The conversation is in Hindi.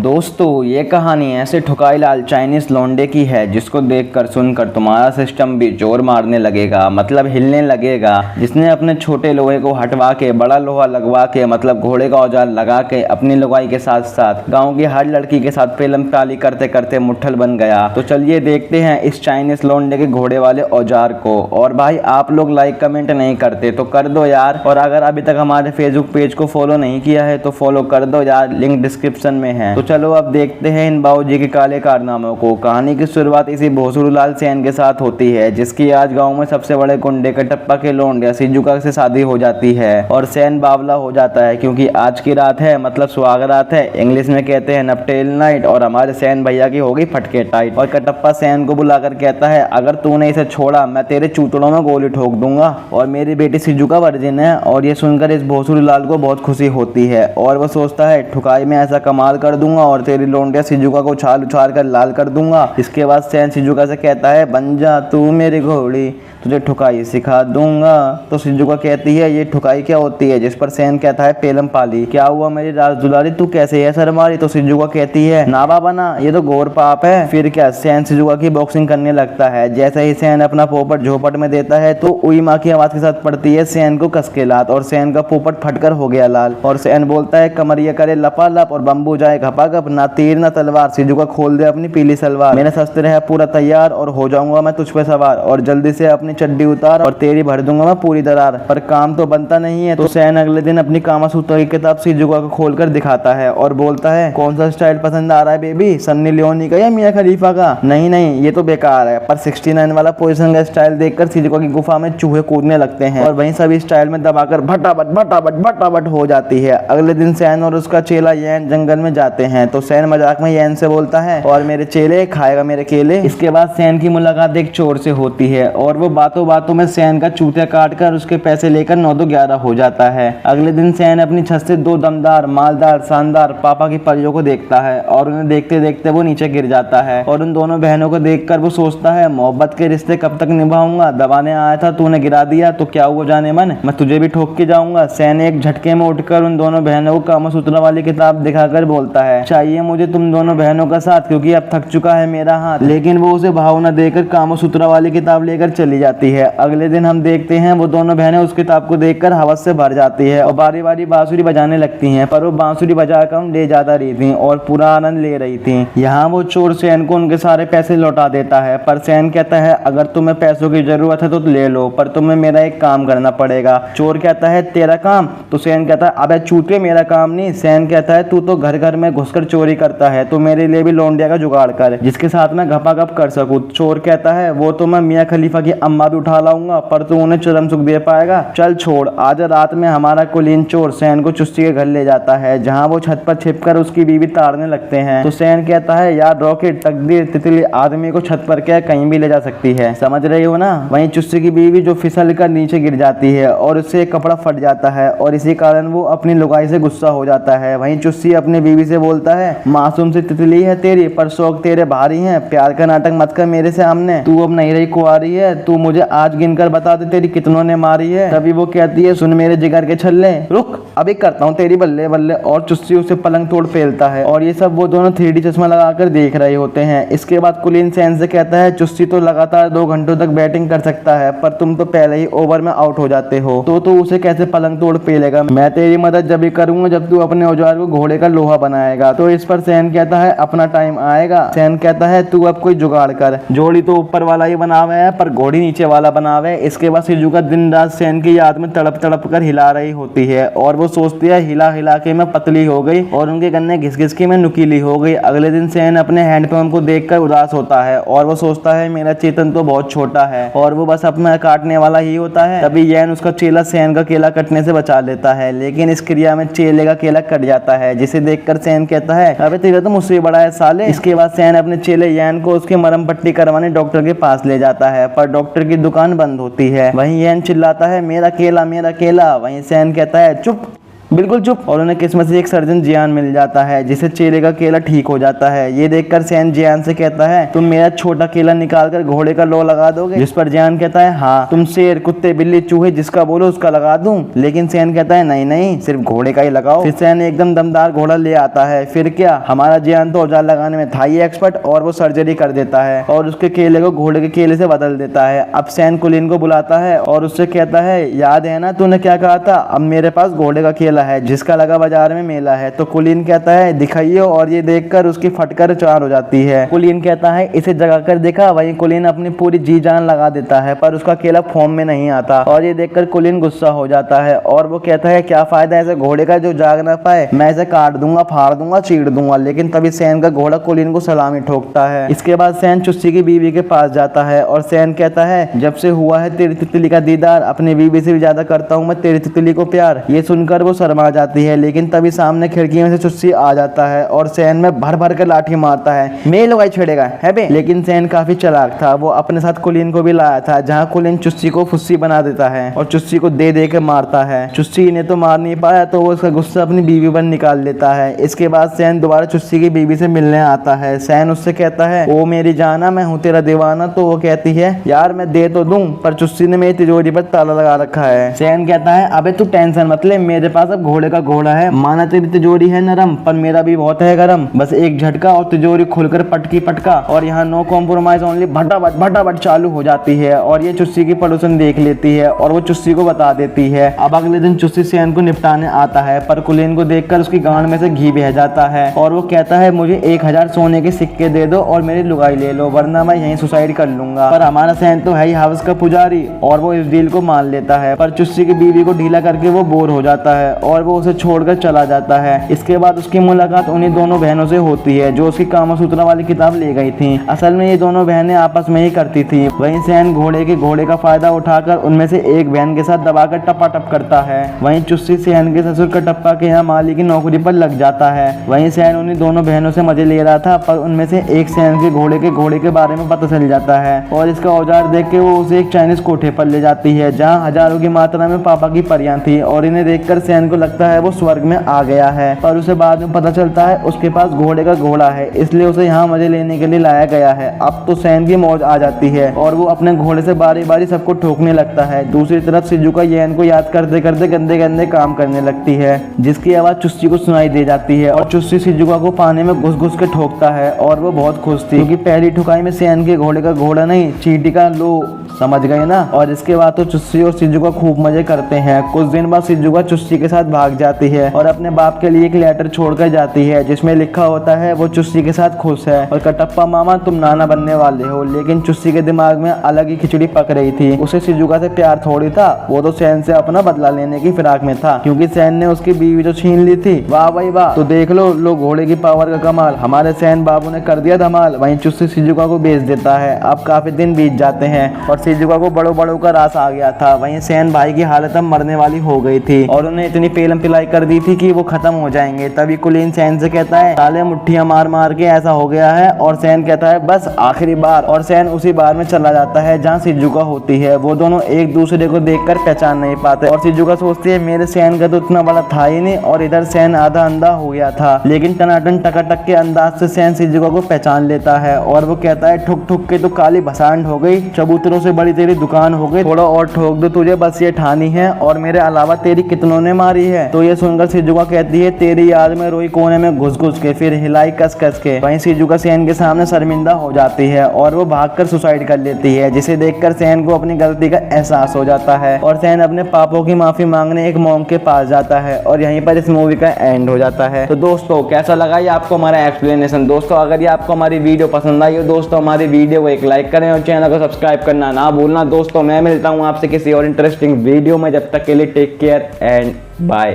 दोस्तों ये कहानी ऐसे ठुकाई लाल चाइनीज लौंडे की है जिसको देखकर सुनकर तुम्हारा सिस्टम भी जोर मारने लगेगा, मतलब हिलने लगेगा। जिसने अपने छोटे लोहे को हटवा के बड़ा लोहा लगवा के, मतलब घोड़े का औजार लगा के अपनी लुगाई के साथ साथ गांव की हर लड़की के साथ प्रेम प्याली करते करते मुट्ठल बन गया। तो चलिए देखते हैं इस चाइनीज लौंडे के घोड़े वाले औजार को। और भाई आप लोग लाइक कमेंट नहीं करते तो कर दो यार, और अगर अभी तक हमारे फेसबुक पेज को फॉलो नहीं किया है तो फॉलो कर दो यार, लिंक डिस्क्रिप्शन में है। तो चलो अब देखते हैं इन बाबूजी के काले कारनामों को। कहानी की शुरुआत इसी भोसड़ूलाल सेन के साथ होती है जिसकी आज गांव में सबसे बड़े गुंडे कटप्पा के लौंडिया सिजुका से शादी हो जाती है और सेन बावला हो जाता है क्योंकि आज की रात है, मतलब सुहागरात है, इंग्लिश में कहते हैं नपटेल नाइट। और हमारे सेन भैया की होगी फटके टाइट। और कटप्पा सेन को बुलाकर कहता है अगर तूने इसे छोड़ा मैं तेरे चूतड़ों में गोली ठोक दूंगा और मेरी बेटी सिजुका वर्जिन है। और ये सुनकर इस भोसड़ूलाल को बहुत खुशी होती है और वो सोचता है ठुकाई में ऐसा कमाल कर दूंगा और तेरी लौंडिया सिजुका को उछाल उछाल कर लाल कर दूंगा। इसके बाद सेन सिजुका से कहता है बन जा तू मेरी घोड़ी, तुझे ठुकाई सिखा दूंगा। तो सिजुका कहती है ये ठुकाई क्या होती है, जिस पर सेन कहता है पेलम पाली, क्या हुआ मेरी राज दुलारी तू कैसे है सर मारी। तो सिजुका कहती है नावा बना, ये तो घोर पाप है। फिर क्या सेन सिजुका की बॉक्सिंग करने लगता है। जैसे ही सेन अपना पोपट झोपट में देता है तो उई माँ की आवाज के साथ पड़ती है सेन को कसके लात और सेन का पोपट फटकर हो गया लाल। और सेन बोलता है कमरिया करे लपालप और बम्बू जाए घपाघप, ना तीर ना तलवार। सिजुका खोल दे अपनी पीली सलवार, मेरा शस्त्र है पूरा तैयार और हो जाऊंगा मैं तुझ पे सवार। और जल्दी से अपनी चड्डी उतार और तेरी भर दूंगा मैं पूरी दरार। पर काम तो बनता नहीं है तो सेन अगले दिन अपनी कामासूत्र की किताब सिजुका को खोलकर दिखाता है और बोलता है कौन सा स्टाइल पसंद आ रहा है बेबी, सन्नी लियोनी का या मियां खलीफा का। नहीं ये तो बेकार है। पर 69 वाला पोजीशन का स्टाइल देखकर सिजुका की गुफा में चूहे कूदने लगते हैं और वहीं सभी स्टाइल में दबाकर भटाभट भटाभट भटाभट हो जाती है। अगले दिन सेन और उसका चेला यैन जंगल में जाते हैं तो सेन मजाक में यैन से बोलता है और मेरे चेले खाएगा मेरे केले। इसके बाद सेन की मुलाकात एक चोर से होती है और वो बातों बातों में सेन का चूतिया काट कर उसके पैसे लेकर 9-11 हो जाता है। अगले दिन सेन अपनी छत से 2 दमदार मालदार शानदार पापा की परियों को देखता है और उन्हें देखते देखते वो नीचे गिर जाता है। और उन दोनों बहनों को देखकर वो सोचता है मोहब्बत के रिश्ते कब तक निभाऊंगा, दबाने आया था तूने गिरा दिया तो क्या हुआ जाने मन, मैं तुझे भी ठोक के जाऊंगा। सेन एक झटके में उठकर उन दोनों बहनों को कामसूत्र वाली किताब दिखाकर बोलता है चाहिए मुझे तुम दोनों बहनों का साथ क्योंकि अब थक चुका है मेरा हाथ। लेकिन वो उसे भाव न देकर कामसूत्र वाली किताब लेकर चली जाती है। अगले दिन हम देखते हैं वो दोनों बहनें उस किताब को देखकर हवस से भर जाती है और बारी बारी बांसुरी बजाने लगती हैं। पर वो बांसुरी बजाकर हम ले जाता रही थी और पूरा आनंद ले रही थी। यहाँ वो चोर सेन को उनके सारे पैसे लौटा देता है। पर सेन कहता है अगर तुम्हें पैसों की जरूरत है तो ले लो, पर तुम्हें मेरा एक काम करना पड़ेगा। चोर कहता है तेरा काम, तो सेन कहता है अबे चूतिए मेरा काम नहीं। सेन कहता है तू तो घर घर में घुसकर चोरी करता है तो मेरे लिए भी लौंडिया का जुगाड़ कर जिसके साथ मैं घपाघप कर सकूं। चोर कहता है वो तो मैं मियां खलीफा की अम्मा भी उठा लाऊंगा पर तू उन्हें चरम सुख दे पाएगा, चल छोड़। आज रात में हमारा कुलीन चोर सेन को चुस्सी के घर ले जाता है जहां वो छत पर छिपकर उसकी बीवी ताड़ने लगते हैं। तो सेन कहता है यार रॉकेट तकदीर तितली आदमी को छत पर क्या कहीं भी ले जा सकती है, समझ रही हो ना। वहीं चुस्सी की बीवी जो फिसल कर नीचे गिर जाती है और उससे कपड़ा फट जाता है और इसी कारण वो अपनी लुगाई से गुस्सा हो जाता है। वहीं चुस्सी अपनी बीवी से बोलता है मासूम सी तितली है तेरी पर शौक तेरे भारी हैं, प्यार का नाटक मत कर मेरे सामने, तू अब नहीं रही कुआरी है, तू मुझे आज गिनकर बता दे तेरी कितनों ने मारी है। तभी वो कहती है सुन मेरे जिगर के छल्ले रुक अभी करता हूँ तेरी बल्ले बल्ले। और चुस्सी उसे पलंग तोड़ फेलता है और ये सब वो दोनों 3D चश्मा लगाकर देख रहे होते हैं। इसके बाद कुलीन सेन से कहता है चुस्सी तो लगातार 2 घंटों तक बैटिंग कर सकता है पर तुम तो पहले ही ओवर में आउट हो जाते हो तो उसे कैसे पलंग तोड़ फेलेगा। मैं तेरी मदद जब भी करूंगा जब तू अपने औजार को घोड़े का लोहा बनाएगा। तो इस पर सेन कहता है अपना टाइम आएगा। सेन कहता है तू अब कोई जुगाड़ कर, जोड़ी तो ऊपर वाला ही बनावे है पर घोड़ी नीचे वाला बनावे। इसके बाद सिजुका दिन रात सेन की याद में तड़प तड़प कर हिला रही होती है और वो सोचती है हिला हिला के मैं पतली हो गई और उनके गन्ने घिस घिस के मैं नुकीली हो गई। अगले दिन सेन अपने हैंडपंप को देखकर उदास होता है और वो सोचता है मेरा चेतन तो बहुत छोटा है और वो बस अपना काटने वाला ही होता है। तभी यैन उसका चेला सेन का केला कटने से बचा लेता है लेकिन इस क्रिया में चेले का केला कट जाता है जिसे देखकर सेन कहता है अबे तेरा तो मुझसे बड़ा है साले। इसके बाद सेन अपने चेले यैन को उसकी मरहम पट्टी करवाने डॉक्टर के पास ले जाता है पर डॉक्टर की दुकान बंद होती है। वहीं यैन चिल्लाता है मेरा केला मेरा केला। वहीं सेन कहता है चुप बिल्कुल चुप। और उन्हें किस्मत से एक सर्जन जियान मिल जाता है जिसे चेहरे का केला ठीक हो जाता है। ये देखकर सैन जियान से कहता है तुम मेरा छोटा केला निकाल कर घोड़े का लो लगा दोगे? जिस पर जियान कहता है हाँ। तुम शेर, कुत्ते, बिल्ली, चूहे जिसका बोलो उसका लगा दूं? लेकिन सैन कहता है नहीं नहीं, सिर्फ घोड़े का ही लगाओ। फिर सैन एकदम दमदार घोड़ा ले आता है। फिर क्या, हमारा जियान तो औजार लगाने में था ही एक्सपर्ट, और वो सर्जरी कर देता है और उसके केले को घोड़े के केले से बदल देता है। अब सैन कुलीन को बुलाता है और उससे कहता है याद है ना तूने क्या कहा था, अब मेरे पास घोड़े का केला है जिसका लगा बाजार में मेला है। तो कुलीन कहता है दिखाइए, और ये देखकर उसकी फटकर चार हो जाती है। कुलीन कहता है इसे जगा कर देखा। वहीं कुलीन अपनी पूरी जी जान लगा देता है पर उसका केला फॉर्म में नहीं आता, और ये देखकर कुलीन गुस्सा हो जाता है और वो कहता है क्या फायदा ऐसे घोड़े का जो जाग ना पाए, मैं इसे काट दूंगा, फाड़ दूंगा, चीड़ दूंगा। लेकिन तभी सैन का घोड़ा कुलीन को सलामी ठोकता है। इसके बाद सैन चुस्सी की बीवी के पास जाता है और सैन कहता है जब से हुआ है तेरी तितली का दीदार, अपनी बीवी से भी ज्यादा करता हूँ मैं तेरी तितली को प्यार। ये सुनकर वो शर्मा जाती है, लेकिन तभी सामने खिड़की में से चुस्सी आ जाता है और सैन में भर भर कर लाठी मारता है। मैं लुगाई छेड़ेगा है बे। लेकिन सैन काफी चालाक था, वो अपने साथ कुलीन को भी लाया था, जहाँ कुलीन चुस्सी को फुस्सी बना देता है और चुस्सी को दे दे के मारता है। चुस्सी ने तो मार नहीं पाया तो वो उसका गुस्सा अपनी बीवी पर निकाल लेता है। इसके बाद सैन दोबारा चुस्सी की बीवी से मिलने आता है। सैन उससे कहता है ओ मेरी जाना, मैं हूँ तेरा दीवाना। तो वो कहती है यार मैं दे तो दूं, पर चुस्सी ने मेरी तिजोरी पर ताला लगा रखा है। सैन कहता है अबे तू टेंशन मत ले, मेरे पास अब घोड़े का घोड़ा है। माना तेरी तिजोरी है नरम, पर मेरा भी बहुत है गरम। बस एक झटका और तिजोरी खुलकर पटकी पटका, और यहाँ नो कॉम्प्रोमाइज ओनली भटाभट चालू हो जाती है। और ये चुस्सी की पड़ोसन देख लेती है और वो चुस्सी को बता देती है। अब अगले दिन चुस्सी सैन को निपटाने आता है, पर कुलीन को देखकर उसकी गांड में से घी बह जाता है और वो कहता है मुझे 1000 सोने के सिक्के दे दो और मेरी लुगाई ले लो, वरना मैं यहीं सुसाइड कर लूंगा। पर हमारा सैन तो है ही हवस का पुजारी, और वो इस डील को मान लेता है। पर चुस्सी की बीवी को ढीला करके वो बोर हो जाता है और वो उसे छोड़कर चला जाता है। इसके बाद उसकी मुलाकात उन्हीं दोनों बहनों से होती है जो उसकी कामसूत्रा वाली किताब ले गई थी। असल में ये दोनों बहनें आपस में ही करती थी। वहीं सैन घोड़े का फायदा उठाकर उनमें से एक बहन के साथ दबाकर टपाटप करता है। वहीं चुस्सी सैन के ससुर कटप्पा के यहाँ माली की नौकरी पर लग जाता है। वहीं सैन उन्हीं दोनों बहनों से मजे ले रहा था, पर उनमें से एक सैन के घोड़े के बारे में पता चल जाता है और इसका औजार देख के वो उसे एक चाइनीज कोठे पर ले जाती है, जहाँ हजारों की मात्रा में पापा की परियां थी। और इन्हें देखकर सैन को लगता है वो स्वर्ग में आ गया है, पर उसे बाद में पता चलता है उसके पास घोड़े का घोड़ा है, इसलिए उसे यहाँ मजे लेने के लिए लाया गया है। अब तो सैन की मौज आ जाती है और वो अपने घोड़े से बारी बारी सबको ठोकने लगता है। दूसरी तरफ शिजुका येन को याद करते करते गंदे गंदे काम करने लगती है, जिसकी आवाज चुस्सी को सुनाई दे जाती है और चुस्सी शिजुका को पानी में घुस घुस के ठोकता है और वो बहुत खुश थी क्योंकि पहली ठुकाई में सैन के घोड़े का घोड़ा नहीं चींटी का लो, समझ गए ना। और इसके बाद तो चुस्सी और शिजुका खूब मजे करते हैं। कुछ दिन बाद शिजुका चुस्सी के साथ भाग जाती है और अपने बाप के लिए एक लेटर छोड़कर जाती है जिसमें लिखा होता है वो चुस्सी के साथ खुश है और कटप्पा मामा तुम नाना बनने वाले हो। लेकिन चुस्सी के दिमाग में अलग ही खिचड़ी पक रही थी। उसे शिजुका से प्यार थोड़ी था, वो तो सैन से अपना बदला लेने की फिराक में था क्योंकि सैन ने उसकी बीवी जो छीन ली थी। वाह भाई वाह, तो देख लो घोड़े की पावर का कमाल, हमारे सैन बाबू ने कर दिया धमाल। वहीं चुस्सी शिजुका को बेच देता है। अब काफी दिन बीत जाते हैं और शिजुका को बड़ों का रास आ गया था। वहीं सैन भाई की हालत अब मरने वाली हो गई थी और उन्हें इतनी पेलम पिलाई कर दी थी कि वो खत्म हो जाएंगे। तभी कुलीन सैन से कहता है साले मुट्ठियां मार मार के ऐसा हो गया है, और सैन कहता है बस आखिरी बार, और सैन उसी बार में चला जाता है जहाँ शिजुका होती है। वो दोनों एक दूसरे को देखकर पहचान नहीं पाते और शिजुका सोचती है मेरे सैन का तो इतना बड़ा था ही नहीं, और इधर सैन आधा अंधा हो गया था। लेकिन टनाटन टकाटक के अंदाज से सैन शिजुका को पहचान लेता है और वो कहता है ठुक ठुक के तो काली भसांड हो गई, चबूतरों से बड़ी तेरी दुकान हो गई, थोड़ा और ठोक दो तुझे बस ये ठानी है, और मेरे अलावा तेरी कितनों ने मारी है। तो ये सुनकर शिजुका कहती है तेरी याद में रोई कोने में घुस घुस के, फिर हिलाई कस कस के। वहीं शिजुका सैन के सामने शर्मिंदा हो जाती है और वो भागकर सुसाइड कर लेती है, जिसे देखकर सैन को अपनी गलती का एहसास हो जाता है और सैन अपने पापों की माफी मांगने एक मॉन्क के पास जाता है और यहीं पर इस मूवी का एंड हो जाता है। तो दोस्तों कैसा लगा ये आपको हमारा एक्सप्लेनेशन। दोस्तों अगर ये आपको हमारी वीडियो पसंद आई हो दोस्तों हमारी वीडियो को एक लाइक करें और चैनल को सब्सक्राइब करना ना भूलना। दोस्तों मैं मिलता हूँ आपसे किसी और इंटरेस्टिंग वीडियो में, जब तक के लिए टेक केयर एंड बाय।